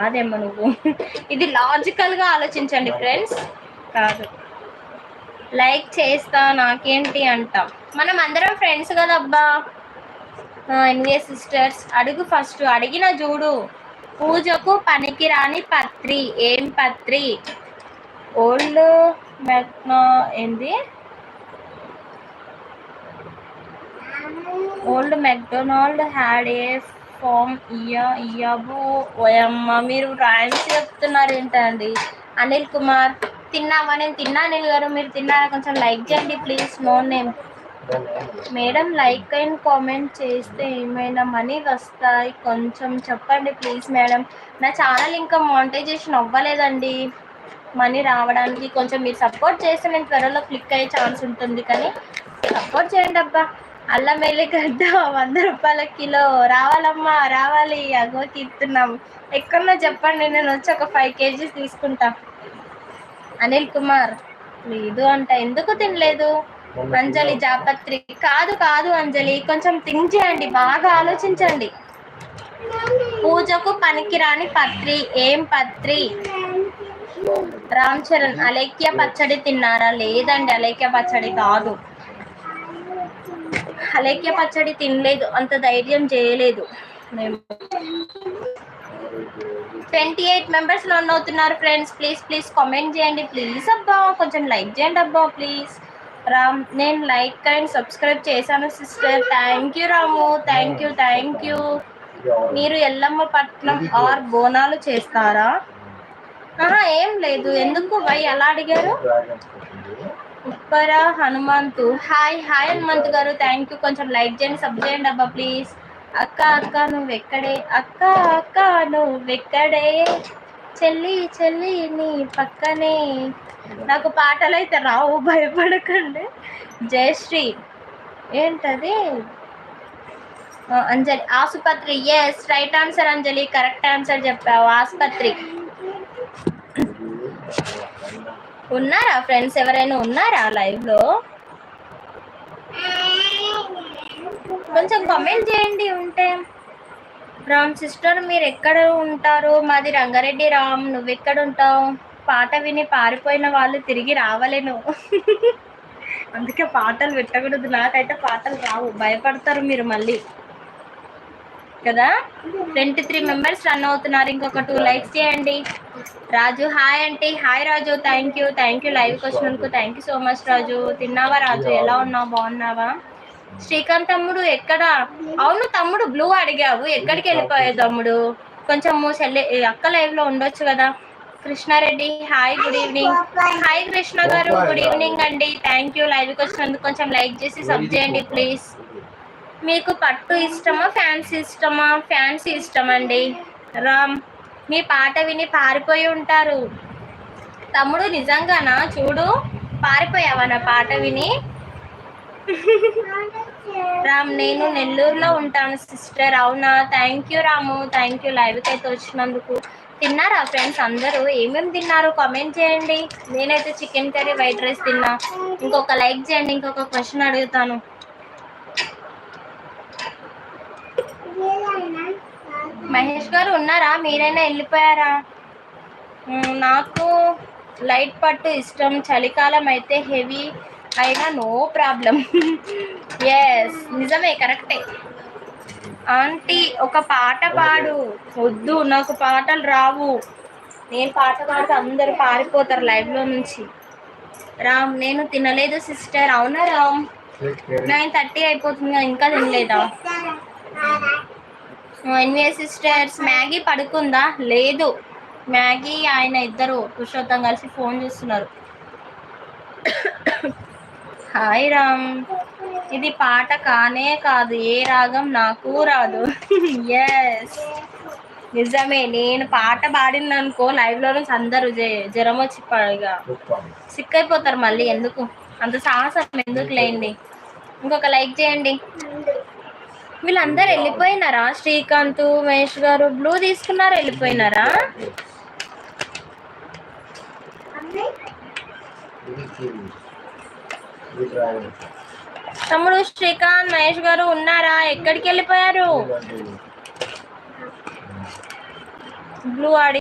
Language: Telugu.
అదేమ్మా నువ్వు ఇది లాజికల్ గా ఆలోచించండి ఫ్రెండ్స్. కాదు లైక్ చేస్తా నాకేంటి అంట, మనం అందరం ఫ్రెండ్స్ కదబ్బా. ఎన్విఏ సిస్టర్స్ అడుగు, ఫస్ట్ అడిగిన చూడు. పూజకు పనికిరాని పత్రి, ఏం పత్రి? ఓల్డ్ మెక్నా ఏంది? Old McDonald had a farm ఇయాబో. ఓయమ్మ మీరు రాయల్స్ చెప్తున్నారు ఏంటండి? అనిల్ కుమార్ తిన్నావా? నేను తిన్నా. అనిల్ గారు మీరు తిన్నారా? కొంచెం లైక్ చేయండి please. No name madam. Like and comment చేస్తే ఏమైనా మనీ వస్తాయి, కొంచెం చెప్పండి ప్లీజ్ మేడం. నా ఛానల్ ఇంకా మానిటైజేషన్ అవ్వలేదండి. మనీ రావడానికి కొంచెం మీరు సపోర్ట్ చేస్తే నేను త్వరలో క్లిక్ అయ్యే ఛాన్స్ ఉంటుంది, కానీ సపోర్ట్ చేయండి అబ్బా. అల్లం వెల్లిగడ్డ 100 రూపాయల కిలో. రావాలమ్మా రావాలి. అగో తీస్తున్నాం. ఎక్కడన్నా చెప్పండి, నేను వచ్చి ఒక 5 kgs తీసుకుంటా. అనిల్ కుమార్ లేదు అంట, ఎందుకు తినలేదు? అంజలి జాపత్రి కాదు కాదు అంజలి, కొంచెం థింక్ చేయండి, బాగా ఆలోచించండి. పూజకు పనికిరాని పత్రి, ఏం పత్రి? రామ్ చరణ్ అలేఖ్య పచ్చడి తిన్నారా? లేదండి, అలేఖ్య పచ్చడి కాదు. అలేఖ్య పచ్చడి తినలేదు, అంత ధైర్యం చేయలేదు మేము. 28 మెంబర్స్ రన్ అవుతున్నారు ఫ్రెండ్స్. ప్లీజ్ ప్లీజ్ కామెంట్ చేయండి ప్లీజ్ అబ్బా, కొంచెం లైక్ చేయండి అబ్బా ప్లీజ్. రామ్ నేను లైక్ అండ్ సబ్స్క్రైబ్ చేశాను sister. Thank you Ramu, thank you thank you. మీరు ఎల్లమ్మ పట్నం ఆర్ బోనాలు చేస్తారా? ఏం లేదు. ఎందుకు వై అలా అడిగారు? ఉప్పరా హనుమంతు హాయ్ హాయ్ హనుమంతు గారు, థ్యాంక్ యూ. కొంచెం లైక్ చేయండి, సబ్ చేయండి అబ్బా ప్లీజ్. అక్క అక్క నువ్వెక్కడే, అక్క అక్క నువ్వెక్కడే, చెల్లి చెల్లి నీ పక్కనే. నాకు పాటలు అయితే రావు, భయపడకండి. జయశ్రీ ఏంటది? అంజలి ఆసుపత్రి. ఎస్ రైట్ ఆన్సర్ అంజలి, కరెక్ట్ ఆన్సర్ చెప్పావు. ఆసుపత్రి. ఉన్నారా ఫ్రెండ్స్? ఎవరైనా ఉన్నారా లైవ్ లో? కొంచెం కామెంట్ చేయండి ఉంటే. రామ్ సిస్టర్ మీరు ఎక్కడ ఉంటారు? మాది రంగారెడ్డి. రామ్ నువ్వెక్కడ ఉంటావు? పాట విని పారిపోయిన వాళ్ళు తిరిగి రావలేను. అందుకే పాటలు పెట్టకూడదు. నాకైతే పాటలు రావు, భయపడతారు మీరు మళ్ళీ కదా. 23 మెంబర్స్ రన్ అవుతున్నారు, ఇంకొక 2 లైక్స్ చేయండి. రాజు హాయ్ అంటే హాయ్ రాజు, థ్యాంక్ యూ లైవ్కి వచ్చినందుకు. థ్యాంక్ యూ సో మచ్ రాజు. తిన్నావా రాజు? ఎలా ఉన్నావు? బాగున్నావా? శ్రీకాంత్ తమ్ముడు ఎక్కడ? అవును తమ్ముడు, బ్లూ అడిగావు, ఎక్కడికి వెళ్ళిపోయావు తమ్ముడు? కొంచెం అక్క లైవ్ లో ఉండొచ్చు కదా. Krishna Reddy hi, good evening. Hi Krishna garu, good evening అండి. థ్యాంక్ యూ లైవ్కి వచ్చినందుకు. కొంచెం లైక్ చేసి సబ్ చేయండి ప్లీజ్. మీకు పట్టు ఇష్టమా ఫ్యాన్సీ ఇష్టమా? ఫ్యాన్సీ ఇష్టం అండి. రామ్ మీ పాట విని పారిపోయి ఉంటారు. తమ్ముడు నిజంగానా? చూడు పారిపోయావా నా పాట విని? రామ్ నేను నెల్లూరులో ఉంటాను సిస్టర్. అవునా? Thank you Ramu, thank you లైవ్కి అయితే వచ్చినందుకు. తిన్నారా ఫ్రెండ్స్ అందరూ? ఏమేమి తిన్నారు కామెంట్ చేయండి. నేనైతే చికెన్ కర్రీ, వైట్ రైస్ తిన్నా. ఇంకొక లైక్ చేయండి, ఇంకొక క్వశ్చన్ అడుగుతాను. మహేష్ గారు ఉన్నారా? మీరైనా వెళ్ళిపోయారా? నాకు లైట్ పట్టు ఇష్టం, చలికాలం అయితే హెవీ అయినా నో ప్రాబ్లం. ఎస్ నిజమే, కరెక్టే. ఆంటీ ఒక పాట పాడు. వద్దు, నాకు పాటలు రావు. నేను పాట పాడితే అందరు పారిపోతారు లైవ్ లో నుంచి. రామ్ నేను తినలేదు సిస్టర్. అవునా రామ్? 9:30 అయిపోతుంది, ఇంకా తినలేదా? ఎన్విఏ సిస్టర్స్ మ్యాగీ పడుకుందా? లేదు, మ్యాగీ ఆయన ఇద్దరు పురుషోత్తం కలిసి ఫోన్ చూస్తున్నారు. హాయ్ రామ్, ఇది పాట కానే కాదు, ఏ రాగం నాకు రాదు. ఎస్ నిజమే, నేను పాట పాడిననుకో లైవ్ లో నుంచి అందరూ జ్వరం వచ్చి ఇక సిక్ అయిపోతారు మళ్ళీ. ఎందుకు అంత సాహసం ఎందుకు లేండి. ఇంకొక లైక్ చేయండి. వీళ్ళందరూ వెళ్ళిపోయినారా? శ్రీకాంత్, మహేష్ గారు బ్లూ తీసుకున్నారు, వెళ్ళిపోయినారా? తమ్ముడు శ్రీకాంత్, మహేష్ గారు ఉన్నారా? ఎక్కడికి వెళ్ళిపోయారు? Blue Audi